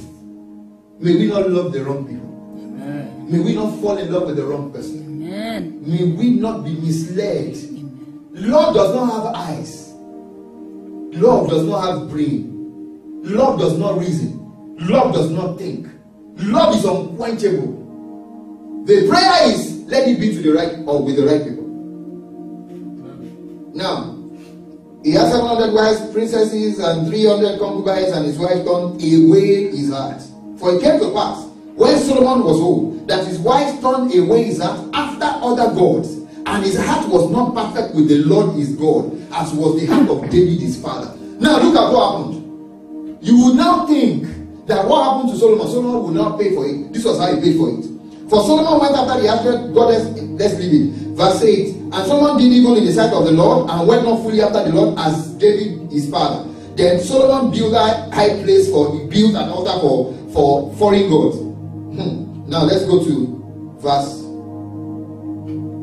May we not love the wrong people. Amen. May we not fall in love with the wrong person. Amen. May we not be misled. Amen. Love does not have eyes. Love does not have brain. Love does not reason. Love does not think. Love is unquenchable. The prayer is, let it be to the right or with the right people. Now, he has 700 wives, princesses, and 300 concubines, and his wife turned away his heart. For it came to pass, when Solomon was old, that his wife turned away his heart after other gods, and his heart was not perfect with the Lord his God, as was the heart of David his father. Now look at what happened. You would now think that what happened to Solomon, Solomon would not pay for it. This was how he paid for it. For Solomon went after the other goddess. Let's read it. Verse 8. And Solomon did evil in the sight of the Lord, and went not fully after the Lord as David his father. Then Solomon built a high place he built an altar for foreign gods. Now let's go to verse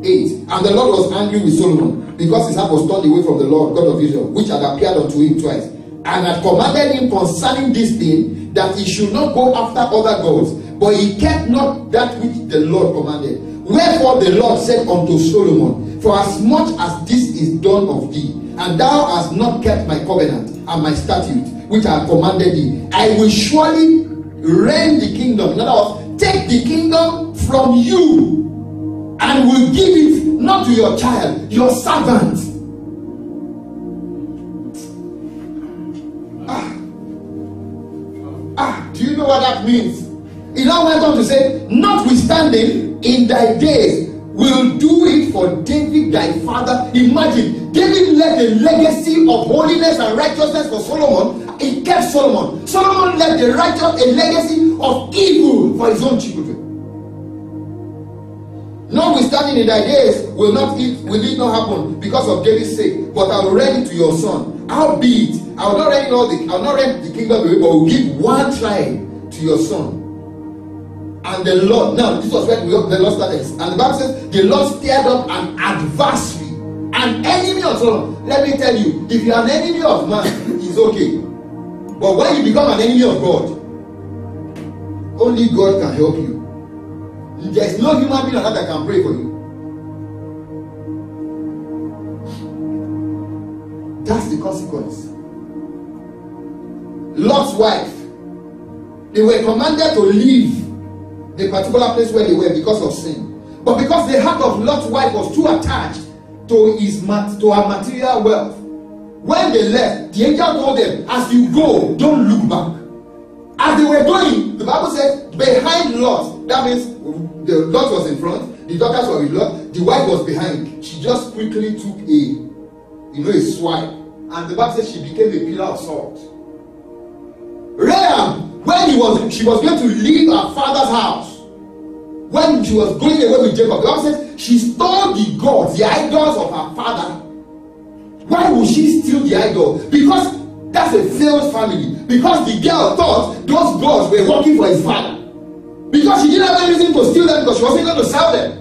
8. And the Lord was angry with Solomon, because his heart was turned away from the Lord God of Israel, which had appeared unto him twice, and had commanded him concerning this thing, that he should not go after other gods. But he kept not that which the Lord commanded. Wherefore the Lord said unto Solomon, for as much as this is done of thee, and thou hast not kept my covenant and my statutes, which I have commanded thee, I will surely rend the kingdom. In other words, take the kingdom from you, and will give it not to your child, your servant. Do you know what that means? He now went on to say, notwithstanding, in thy days will do it for David thy father. Imagine, David left a legacy of holiness and righteousness for Solomon. He kept Solomon. Solomon left a legacy of evil for his own children. Notwithstanding, in thy days will it not happen because of David's sake, but I will rend it to your son. Howbeit, I will not rend the kingdom away, but will give one tribe to your son. And the Lord, now this was when the Lord started, and the Bible says the Lord stirred up an adversary, an enemy of Solomon. Let me tell you, if you are an enemy of man, it's okay, but when you become an enemy of God, only God can help you. There is no human being on earth that can pray for you. That's the consequence. Lot's wife, they were commanded to leave the particular place where they were because of sin, but because the heart of Lot's wife was too attached to her material wealth, when they left, the angel told them, as you go, don't look back. As they were going, the Bible said, behind Lot, that means the Lot was in front, the daughters were with Lot, the wife was behind. She just quickly took a swipe and the Bible says she became a pillar of salt. Rahab, when she was going to leave her father's house, when she was going away with Jacob, the Bible says she stole the gods, the idols of her father. Why would she steal the idol? Because that's a failed family. Because the girl thought those gods were working for his father. Because she didn't have any reason to steal them, because she wasn't going to sell them.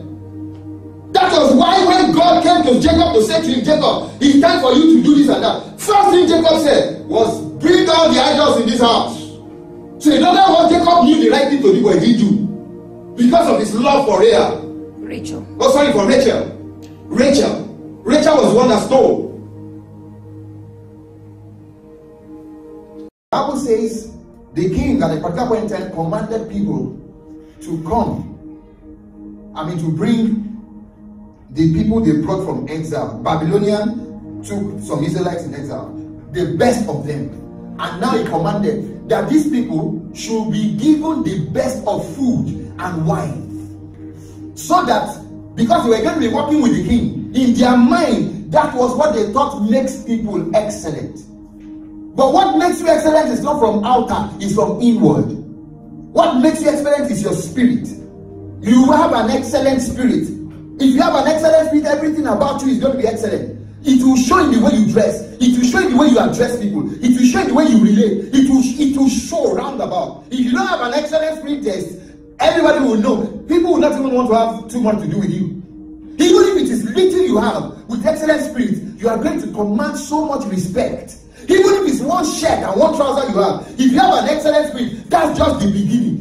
That was why when God came to Jacob to say to him, Jacob, it's time for you to do this and that. First thing Jacob said was, bring down the idols in this house. So in other words, Jacob knew the right thing to do, but he did. Because of his love for Rachel. Oh, sorry, for Rachel. Rachel was the one that stole. The Bible says the king at a particular point in time commanded people to come. To bring the people they brought from exile. Babylonian took some Israelites in exile, the best of them. And now he commanded that these people should be given the best of food and wine. So that, because they were going to be working with the king, in their mind, that was what they thought makes people excellent. But what makes you excellent is not from outer, it's from inward. What makes you excellent is your spirit. You have an excellent spirit. If you have an excellent spirit, everything about you is going to be excellent. It will show in the way you dress. It will show in the way you address people. It will show in the way you relate. It will show roundabout. If you don't have an excellent spirit test, everybody will know. People will not even want to have too much to do with you. Even if it is little you have, with excellent spirit, you are going to command so much respect. Even if it's one shirt and one trouser you have, if you have an excellent spirit, that's just the beginning.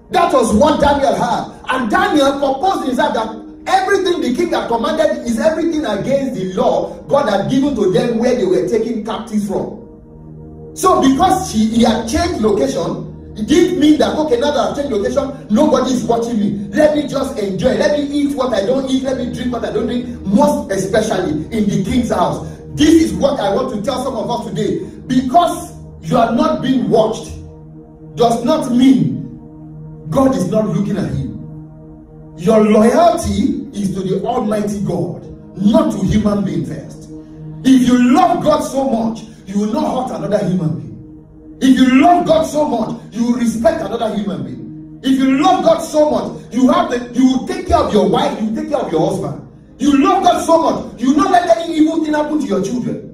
That was what Daniel had. And Daniel proposed in his heart that everything the king had commanded is everything against the law God had given to them where they were taken captives from. So because he had changed location, it didn't mean that, okay, now that I've changed location, nobody is watching me. Let me just enjoy. Let me eat what I don't eat. Let me drink what I don't drink. Most especially in the king's house. This is what I want to tell some of us today. Because you are not being watched does not mean God is not looking at you. Your loyalty is to the Almighty God, not to human being first. If you love God so much, you will not hurt another human being. If you love God so much, you will respect another human being. If you love God so much, you will take care of your wife, you will take care of your husband. You love God so much, you will not let any evil thing happen to your children.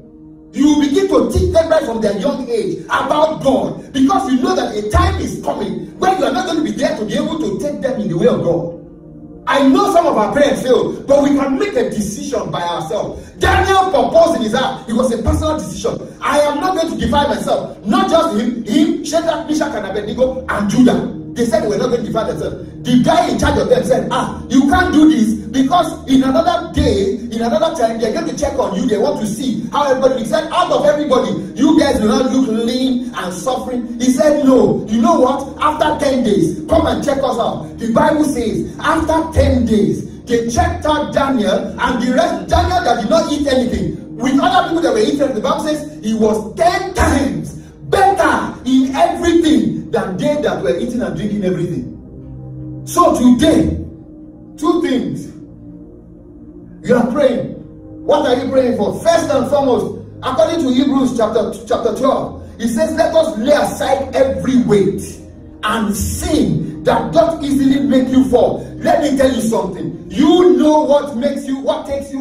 You will begin to teach them right from their young age about God, because you know that a time is coming when you are not going to be there to be able to take them in the way of God. I know some of our parents fail, but we can make a decision by ourselves. Daniel proposed in his heart. It was a personal decision. I am not going to defile myself. Not just him, Shadrach, Meshach, and Abednego, and Judah. They said they were not going to defile themselves. The guy in charge of them said, you can't do this, because in another day, in another time, they're going to check on you. They want to see how everybody. He said, out of everybody, you guys will not look lean and suffering. He said, no. You know what? After 10 days, come and check us out. The Bible says, after 10 days, they checked out Daniel, and the rest, Daniel that did not eat anything, with other people that were eating, the Bible says he was 10 times better in everything than they that were eating and drinking everything. So today, two things. You are praying. What are you praying for? First and foremost, according to Hebrews chapter 12, it says, let us lay aside every weight and sin that doth easily make you fall. Let me tell you something. You know what takes you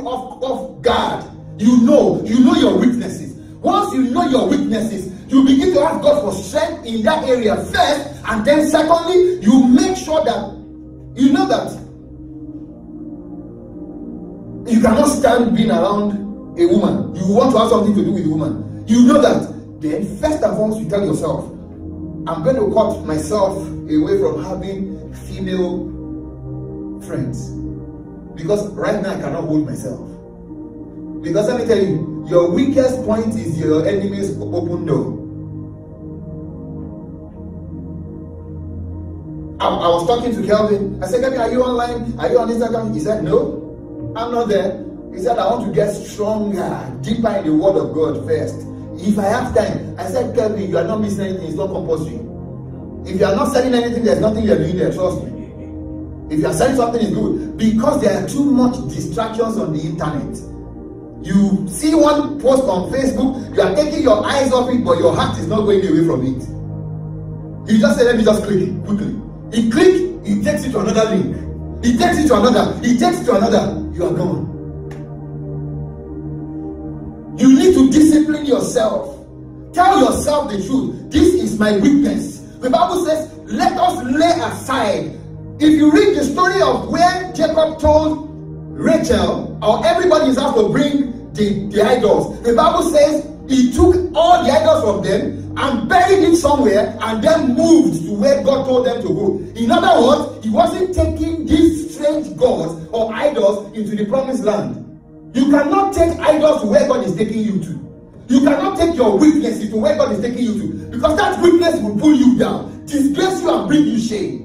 off guard. You know your weaknesses. Once you know your weaknesses, you begin to ask God for strength in that area first, and then secondly, you make sure that you know that you cannot stand being around a woman. You want to have something to do with a woman. You know that. Then first and foremost, you tell yourself, I'm going to cut myself away from having female friends, because right now I cannot hold myself. Because let me tell you, your weakest point is your enemy's open door. I was talking to Kelvin. I said, Kelvin, are you online? Are you on Instagram? He said, no, I'm not there. He said, I want to get stronger, deeper in the word of God first. If I have time, I said, Kelvin, you are not missing anything. It's not compulsory. If you are not selling anything, there's nothing you're doing there. Trust me. If you are selling something, it's good. Because there are too much distractions on the internet. You see one post on Facebook, you are taking your eyes off it, but your heart is not going away from it. You just say, let me just click it quickly. You click, it takes you to another link. It takes you to another. It takes you to another. You are gone. You need to discipline yourself. Tell yourself the truth. This is my weakness. The Bible says, let us lay aside. If you read the story of where Jacob told Rachel, or everybody is asked to bring the idols, the Bible says he took all the idols from them and buried it somewhere and then moved to where God told them to go. In other words, he wasn't taking these strange gods or idols into the promised land. You cannot take idols to where God is taking you to. You cannot take your weaknesses to where God is taking you to, because that weakness will pull you down, disgrace you and bring you shame.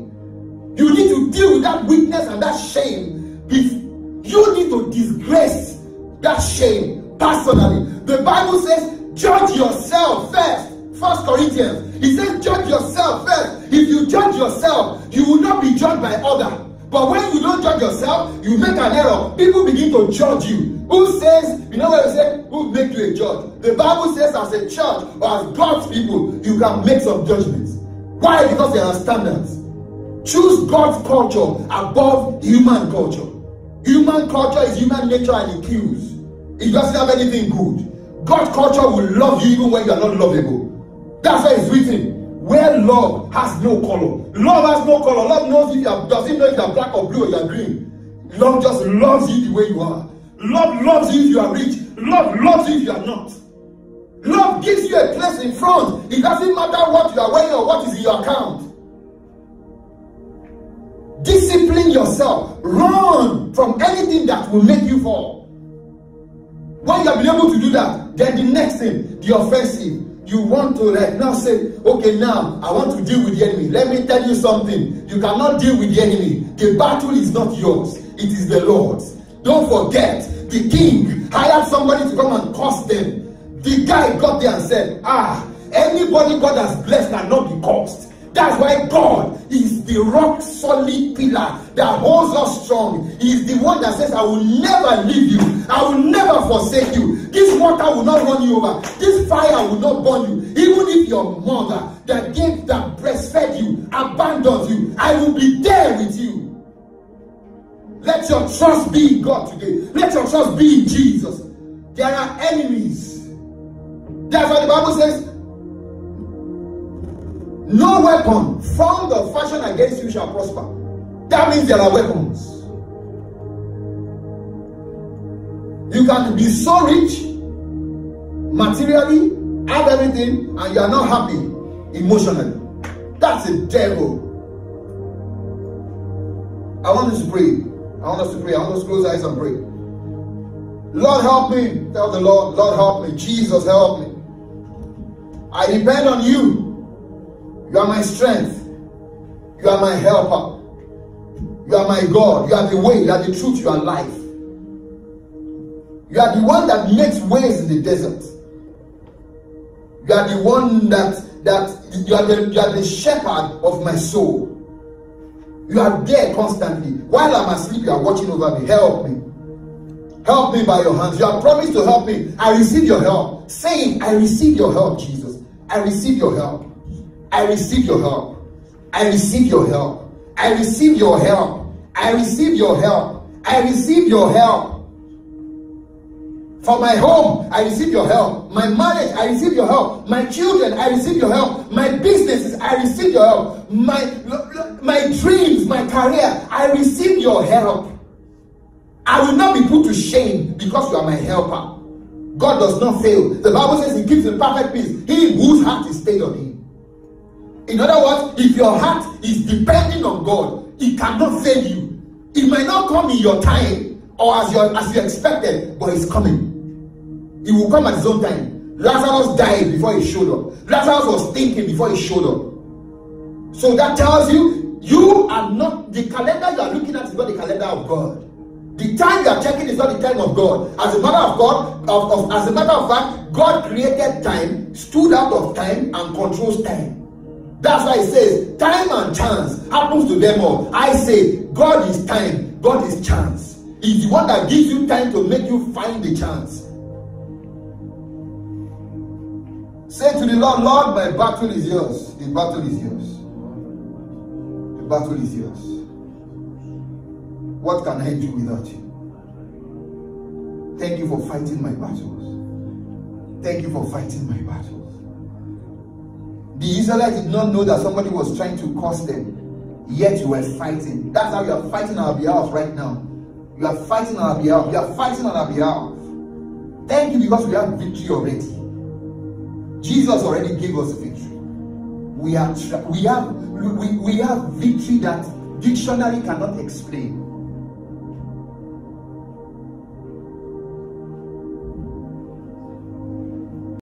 You need to deal with that weakness and that shame. You need to disgrace that shame personally. The Bible says, judge yourself first. 1 Corinthians, it says, judge yourself first. If you judge yourself, you will not be judged by others. But when you don't judge yourself, you make an error. People begin to judge you. Who says, you know what I say? Who make you a judge? The Bible says, as a church or as God's people, you can make some judgments. Why? Because there are standards. Choose God's culture above human culture. Human culture is human nature and it kills. It doesn't have anything good. God's culture will love you even when you are not lovable. That's why it's written. Where love has no color. Love has no color. Love knows if you are, doesn't know if you are black or blue or you are green. Love just loves you the way you are. Love loves you if you are rich. Love loves you if you are not. Love gives you a place in front. It doesn't matter what you are wearing or what is in your account. Discipline yourself. Run from anything that will make you fall. When you have been able to do that, then the next thing, the offensive. You want to now say, okay, now I want to deal with the enemy. Let me tell you something. You cannot deal with the enemy. The battle is not yours. It is the Lord's. Don't forget, the king hired somebody to come and curse them. The guy got there and said, anybody God has blessed cannot be cursed. That's why God is the rock solid pillar that holds us strong. He is the one that says, I will never leave you. I will never forsake you. This water will not run you over. This fire will not burn you. Even if your mother that breastfed you abandons you, I will be there with you. Let your trust be in God today. Let your trust be in Jesus. There are enemies. That's why the Bible says, no weapon formed or fashioned against you shall prosper. That means there are weapons. You can be so rich materially, have everything, and you are not happy emotionally. That's the devil. I want us to pray. I want us to close our eyes and pray. Lord, help me. Tell the Lord, Lord, help me. Jesus, help me. I depend on you. You are my strength. You are my helper. You are my God. You are the way. You are the truth. You are life. You are the one that makes ways in the desert. You are the one that you are the shepherd of my soul. You are there constantly. While I'm asleep, you are watching over me. Help me. Help me by your hands. You have promised to help me. I receive your help. Saying, I receive your help, Jesus. I receive your help. I receive your help. I receive your help. I receive your help. I receive your help. I receive your help. For my home, I receive your help. My marriage, I receive your help. My children, I receive your help. My businesses, I receive your help. My dreams, my career, I receive your help. I will not be put to shame because you are my helper. God does not fail. The Bible says he keeps in perfect peace he whose heart is stayed on him. In other words, if your heart is depending on God, it cannot fail you. It might not come in your time or as you expected, but it's coming. It will come at his own time. Lazarus died before he showed up. Lazarus was thinking before he showed up. So that tells you, you are not, the calendar you are looking at is not the calendar of God. The time you are checking is not the time of God. As a matter of God, as a matter of fact, God created time, stood out of time, and controls time. That's why it says, time and chance happens to them all. I say, God is time, God is chance. He's the one that gives you time to make you find the chance. Say to the Lord, Lord, my battle is yours. The battle is yours. The battle is yours. What can I do without you? Thank you for fighting my battles. Thank you for fighting my battles. The Israelites did not know that somebody was trying to curse them. Yet you were fighting. That's how you are fighting on our behalf right now. You are fighting on our behalf. You are fighting on our behalf. Thank you because we have victory already. Jesus already gave us victory. We have victory that dictionary cannot explain.